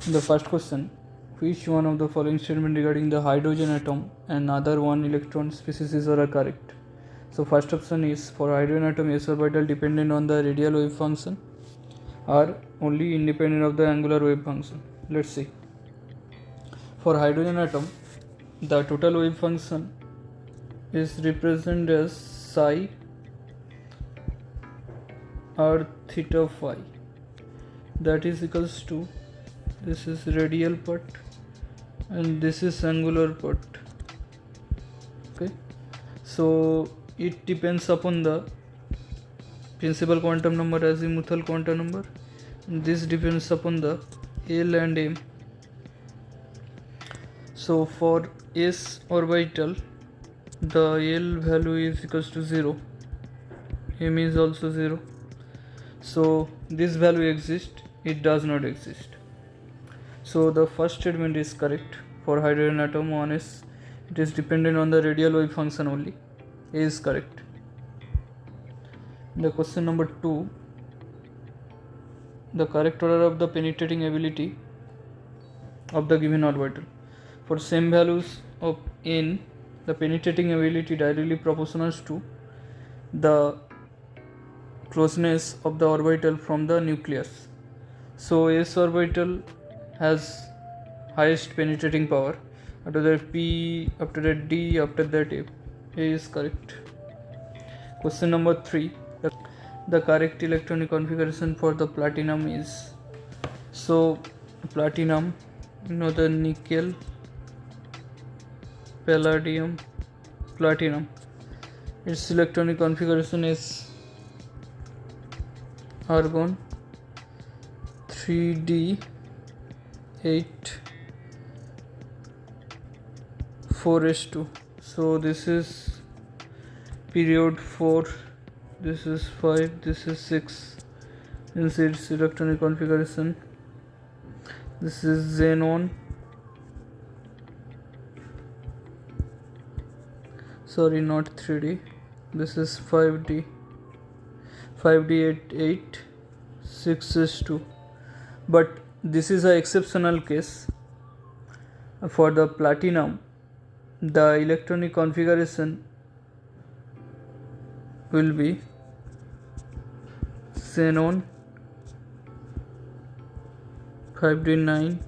The first question: which one of the following statements regarding the hydrogen atom and other one electron species are correct? So first option is for hydrogen atom s orbital dependent on the radial wave function or only independent of the angular wave function. Let's see. For hydrogen atom, the total wave function is represented as psi or theta phi, that is equals to, this is radial part and this is angular part. Okay, so it depends upon the principal quantum number, azimuthal quantum number, and this depends upon the L and M. So for s orbital, the L value is equals to 0, M is also 0. So this value exists, it does not exist. So the first statement is correct. For hydrogen atom on s, it is dependent on the radial wave function only. A is correct. The question number 2, the correct order of the penetrating ability of the given orbital. For same values of n, the penetrating ability directly proportional to the closeness of the orbital from the nucleus. So s orbital has highest penetrating power, after that P, after that D, after that A. A is correct. Question number 3, the correct electronic configuration for the platinum is, so platinum, the nickel, palladium, platinum, its electronic configuration is argon 3d8 4s2. So this is period 4, this is 5, this is 6. In its electronic configuration, this is xenon, sorry, not 3d, this is 5d, 5d8 6s2. But this is an exceptional case. For the platinum, the electronic configuration will be xenon 5d9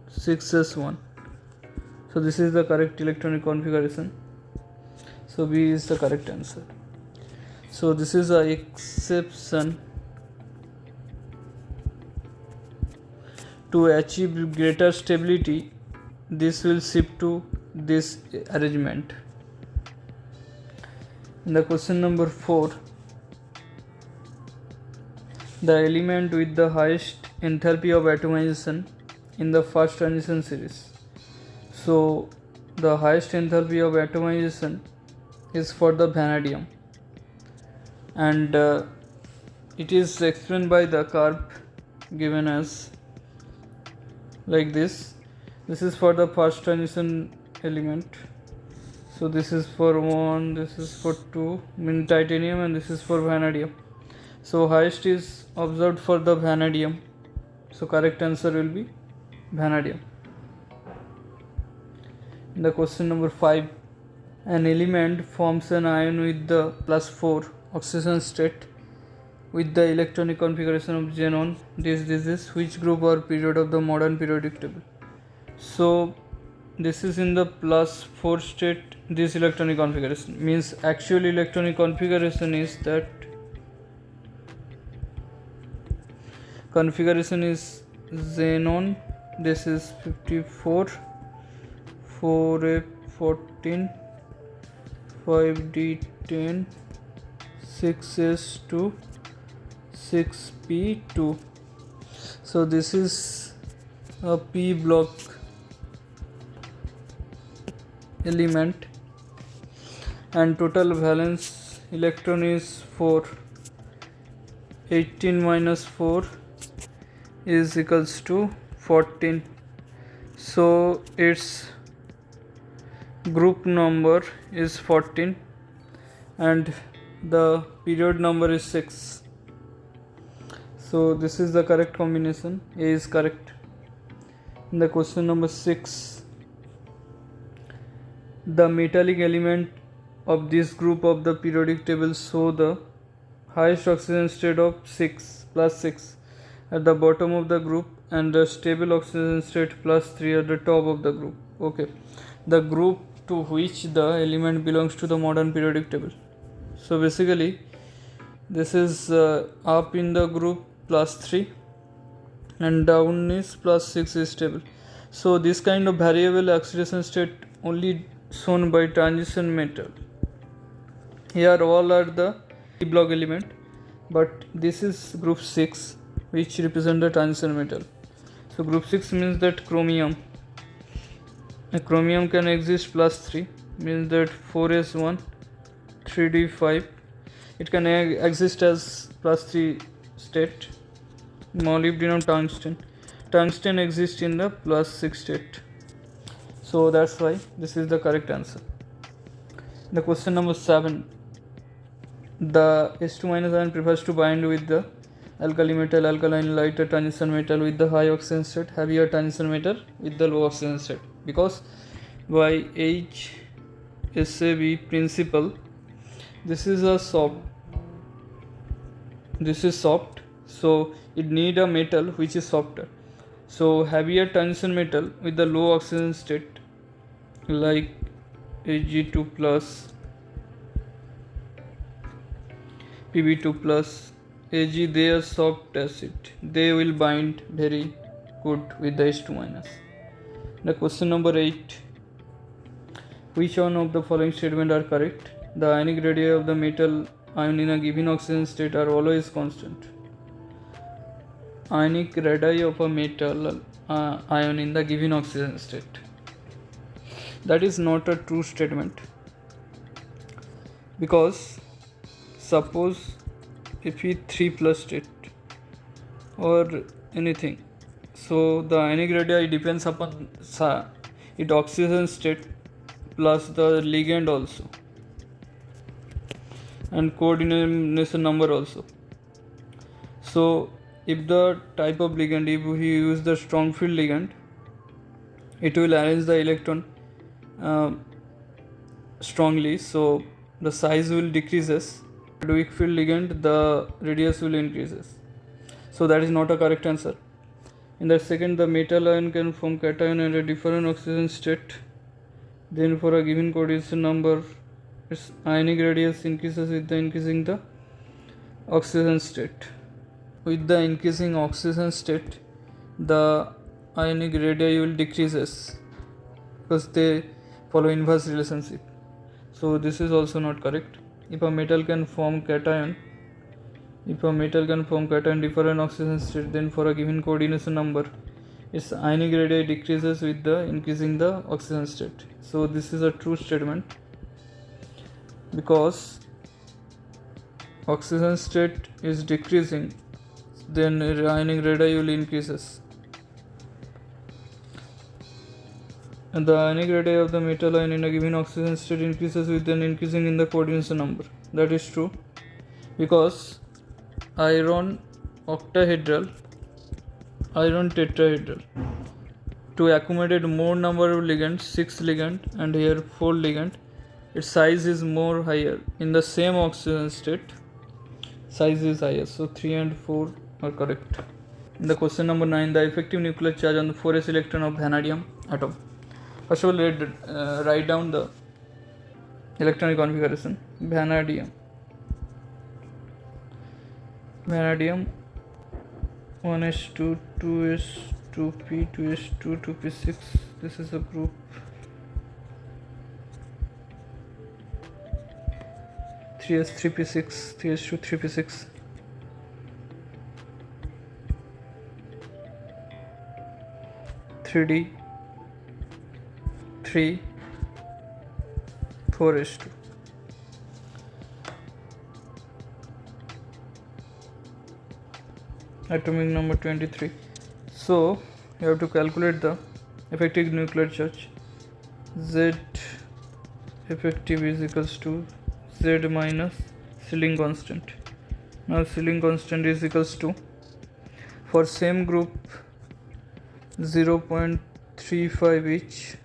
6s1. So this is the correct electronic configuration. So B is the correct answer. So this is an exception. To achieve greater stability, this will shift to this arrangement. In the question number 4, the element with the highest enthalpy of atomization in the first transition series. So the highest enthalpy of atomization is for the vanadium, and it is explained by the curve given as like this. This is for the first transition element. So this is for 1, this is for 2, titanium, and this is for vanadium. So highest is observed for the vanadium. So correct answer will be vanadium. In the question number 5, an element forms an ion with the +4 oxidation state with the electronic configuration of xenon. This is which group or period of the modern periodic table? So this is in the +4 state. This electronic configuration means actual electronic configuration is that configuration is xenon. This is 54, 4f14, 5d10, 6s2, 6p2. So this is a p block element, and total valence electron is 4. 18 minus 4 is equals to 14. So its group number is 14 and the period number is 6. So this is the correct combination. A is correct. In the question number 6, the metallic element of this group of the periodic table show the highest oxygen state of 6 plus 6 at the bottom of the group and the stable oxygen state plus 3 at the top of the group. Okay, the group to which the element belongs to the modern periodic table. So basically this is up in the group plus 3 and down is plus 6 is stable. So this kind of variable oxidation state only shown by transition metal. Here all are the P block element, but this is group 6 which represent the transition metal. So group 6 means that chromium. A chromium can exist plus 3, means that 4s1 3d5. It can exist as plus 3 state. Molybdenum, tungsten exists in the plus 6 state. So that's why this is the correct answer. The question number 7, the S2- ion prefers to bind with the alkali metal, alkaline, lighter transition metal with the high oxygen state, heavier transition metal with the low oxygen state, because by HSAB principle this is soft, so it need a metal which is softer. So heavier transition metal with the low oxygen state like Ag2 plus, Pb2 plus, Ag, they are soft acid, they will bind very good with the H2-. The question number 8, which one of the following statements are correct? The ionic radii of the metal ion in a given oxygen state are always constant. Ionic radii of a metal ion in the given oxygen state. That is not a true statement, because suppose if we 3 plus state or anything, so the ionic radii depends upon its oxygen state plus the ligand also and coordination number also. So if the type of ligand, if we use the strong field ligand, it will arrange the electron strongly, so the size will decreases. Weak field ligand, the radius will increases. So that is not a correct answer. In the second, the metal ion can form cation at a different oxygen state. Then for a given coordination number, its ionic radius increases with the increasing the oxygen state. With the increasing oxygen state, the ionic radii will decreases because they follow inverse relationship. So this is also not correct. If a metal can form cation different oxygen state, then for a given coordination number, its ionic radii decreases with the increasing the oxygen state. So this is a true statement, because oxygen state is decreasing, then ionic radii will increases. And the ionic radii of the metal ion in a given oxygen state increases with an increasing in the coordination number. That is true, because iron octahedral, iron tetrahedral, to accommodate more number of ligands, 6 ligand and here 4 ligand, its size is more higher. In the same oxygen state, size is higher. So 3 and 4 are correct. In the question number 9, the effective nuclear charge on the 4s electron of vanadium atom. First of all, write down the electronic configuration. Vanadium 1s2, 2s, 2p, 2s2, 2p6. This is a group. Three s 3p6, 3s2, 3p6. Three d 3 4s2. Atomic number 23. So you have to calculate the effective nuclear charge. Z effective is equals to Z minus Schilling constant. Now Schilling constant is equals to, for same group 0.35 each.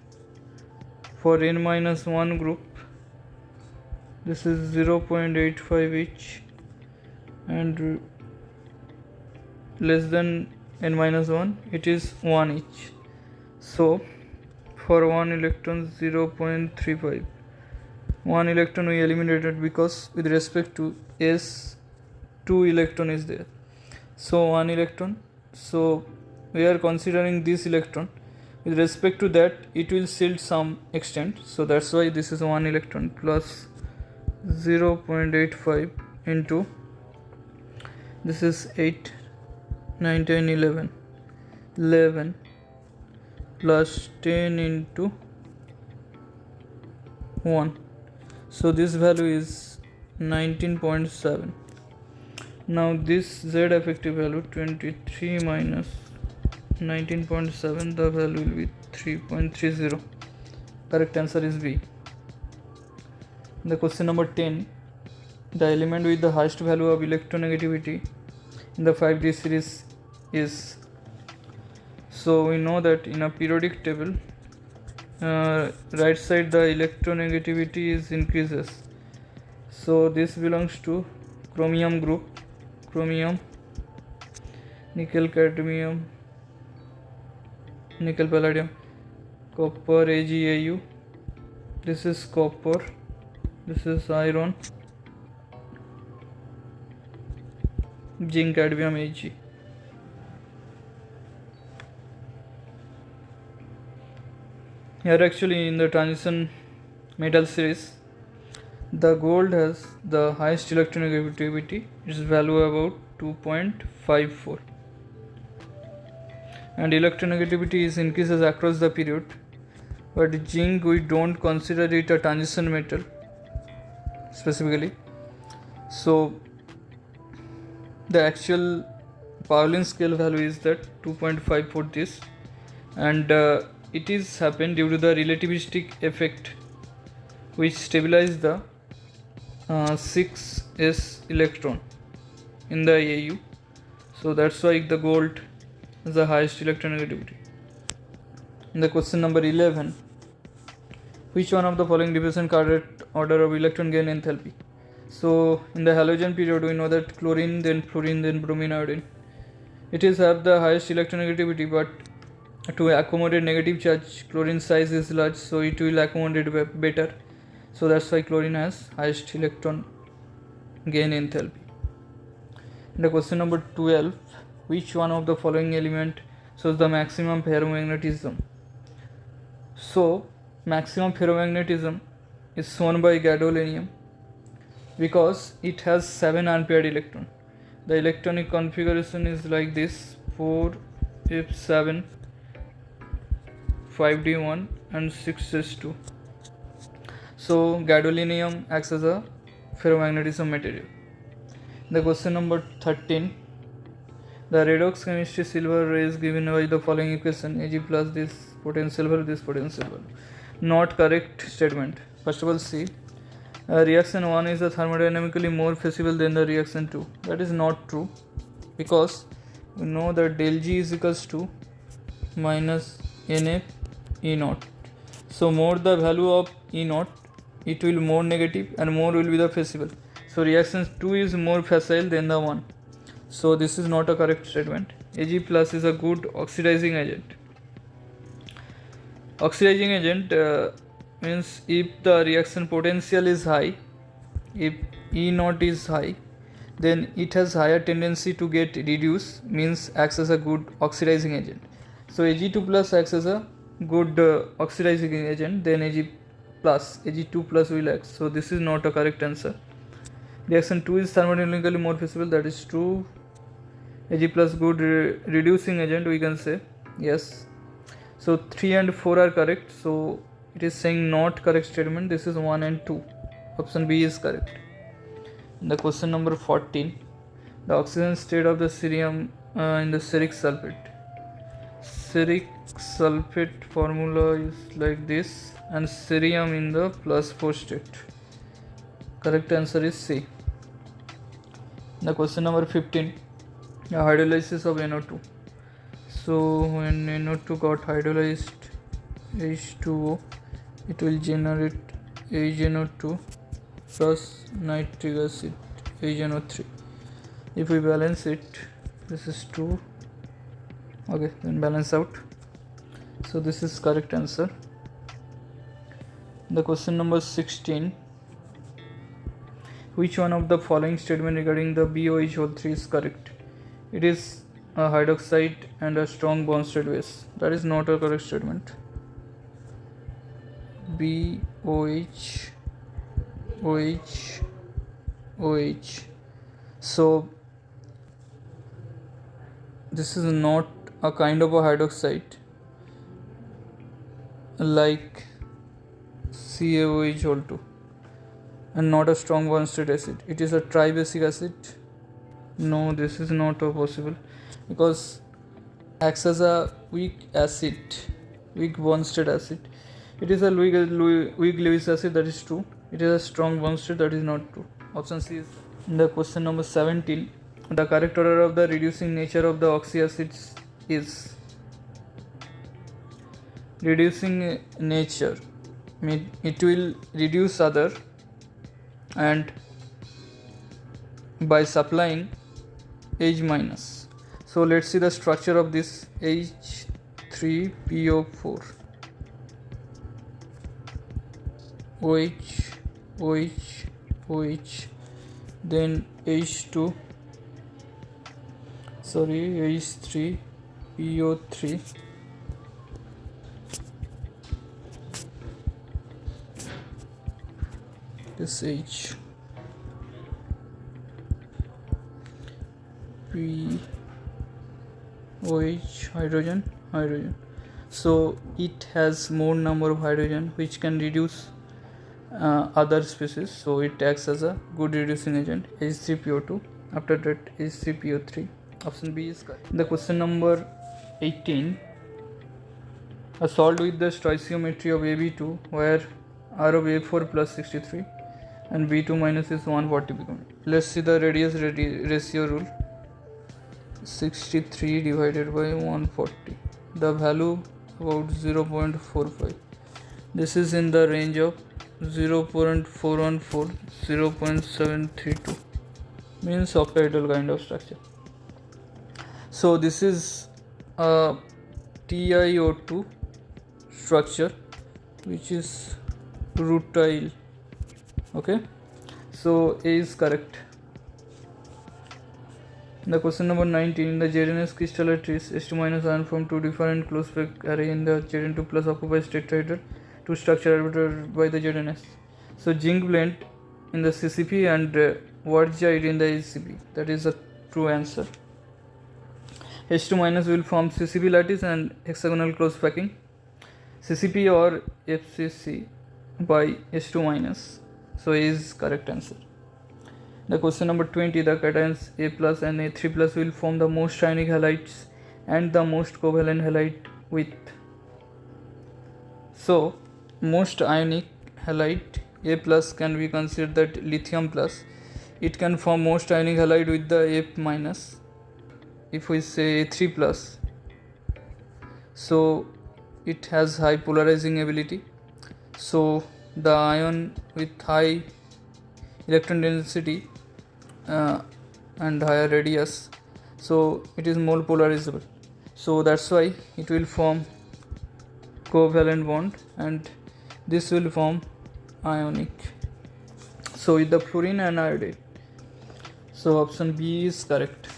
For N-1 group, this is 0.85 each, and less than N-1 it is 1 each. So for 1 electron 0.35, 1 electron we eliminated because with respect to S 2 electron is there, so 1 electron. So we are considering this electron, with respect to that it will shield some extent, so that's why this is 1 electron plus 0.85 into, this is 8, 9, 10, 11 plus 10 into 1, so this value is 19.7. Now this Z effective value 23 minus 19.7, the value will be 3.30. Correct answer is B. The question number 10, the element with the highest value of electronegativity in the 5D series is. So we know that in a periodic table, right side the electronegativity is increases. So this belongs to chromium group, chromium, nickel, cadmium, nickel, palladium, copper, AgAu. This is copper, this is iron, zinc, cadmium, Ag. Here actually in the transition metal series, the gold has the highest electronegativity, its value about 2.54, and electronegativity is increases across the period, but zinc we don't consider it a transition metal specifically, so the actual Pauling scale value is that 2.54 this, and it is happened due to the relativistic effect which stabilize the 6s electron in the AU, so that's why the gold is the highest electronegativity. In the question number 11, which one of the following represent correct order of electron gain enthalpy? So in the halogen period we know that chlorine, then fluorine, then bromine, iodine, it is have the highest electronegativity, but to accommodate negative charge chlorine size is large, so it will accommodate better, so that's why chlorine has highest electron gain enthalpy. In the question number 12, which one of the following element shows the maximum ferromagnetism? So maximum ferromagnetism is shown by gadolinium because it has 7 unpaired electron. The electronic configuration is like this: 4f7, 5d1 and 6s2. So gadolinium acts as a ferromagnetism material. The question number 13, the redox chemistry silver is given by the following equation: Ag plus this potential value, this potential value. Not correct statement. First of all, see, reaction 1 is thermodynamically more feasible than the reaction 2. That is not true, because we know that del G is equals to minus NF E naught. So more the value of E naught, it will more negative and more will be the feasible. So reaction 2 is more facile than the 1. So this is not a correct statement. Ag plus is a good oxidizing agent. Oxidizing agent means if the reaction potential is high, if E naught is high, then it has higher tendency to get reduced, means acts as a good oxidizing agent. So Ag2 plus acts as a good oxidizing agent, then Ag2 plus will act. So this is not a correct answer. Reaction 2 is thermodynamically more feasible, that is true. Ag plus good reducing agent, we can say, yes. So 3 and 4 are correct, so it is saying not correct statement. This is 1 and 2. Option B is correct. In the question number 14, the oxygen state of the cerium in the ceric sulfate. Ceric sulfate formula is like this, and cerium in the +4 state. Correct answer is C. In the question number 15, the hydrolysis of NO2. So when NO2 got hydrolyzed H2O, it will generate HNO2 plus nitric acid HNO3. If we balance it, this is 2. Okay, then balance out. So this is correct answer. The question number 16. Which one of the following statement regarding the BOH3 is correct? It is a hydroxide and a strong bond state base. That is not a correct statement. BOH, OH, OH. So this is not a kind of a hydroxide like CaOH2 and not a strong bond state acid. It is a tribasic acid. No, this is not possible because acts as a weak acid, weak bond state acid. It is a weak Lewis acid, that is true. It is a strong bond state, that is not true. Option C is the question number 17. The correct order of the reducing nature of the oxy acids is reducing nature. It will reduce other and by supplying H minus. So let's see the structure of this H3PO4. OH, OH, OH, then H2, H3PO3, this H, P, OH, hydrogen. So it has more number of hydrogen which can reduce other species, so it acts as a good reducing agent. H3PO2, after that H3PO3. Option B is correct. The question number 18. A salt with the stoichiometry of AB2 where R of A4 plus 63 and B2 minus is 140 become. Let's see the radius ratio rule. 63 divided by 140. The value about 0.45. This is in the range of 0.414, 0.732, means octahedral kind of structure. So this is a TiO2 structure which is rutile. Okay, so A is correct. The question number 19. In the ZNS crystal lattice, S2 minus ion from two different close packed array in the Zn2 plus occupies tetrahedral to structure arbitred by the ZNS. So zinc blend in the CCP and wurtzite in the HCP. That is a true answer. H2 minus will form CCP lattice and hexagonal close packing. CCP or FCC by H2 minus. So A is correct answer. The question number 20. The cations A plus and A3 plus will form the most ionic halides and the most covalent halide with. So most ionic halide A plus can be considered that lithium plus. It can form most ionic halide with the F minus. If we say A3 plus, so it has high polarizing ability. So the ion with high electron density and higher radius, so it is more polarizable. So that's why it will form covalent bond and this will form ionic. So with the fluorine and iodide. So option B is correct.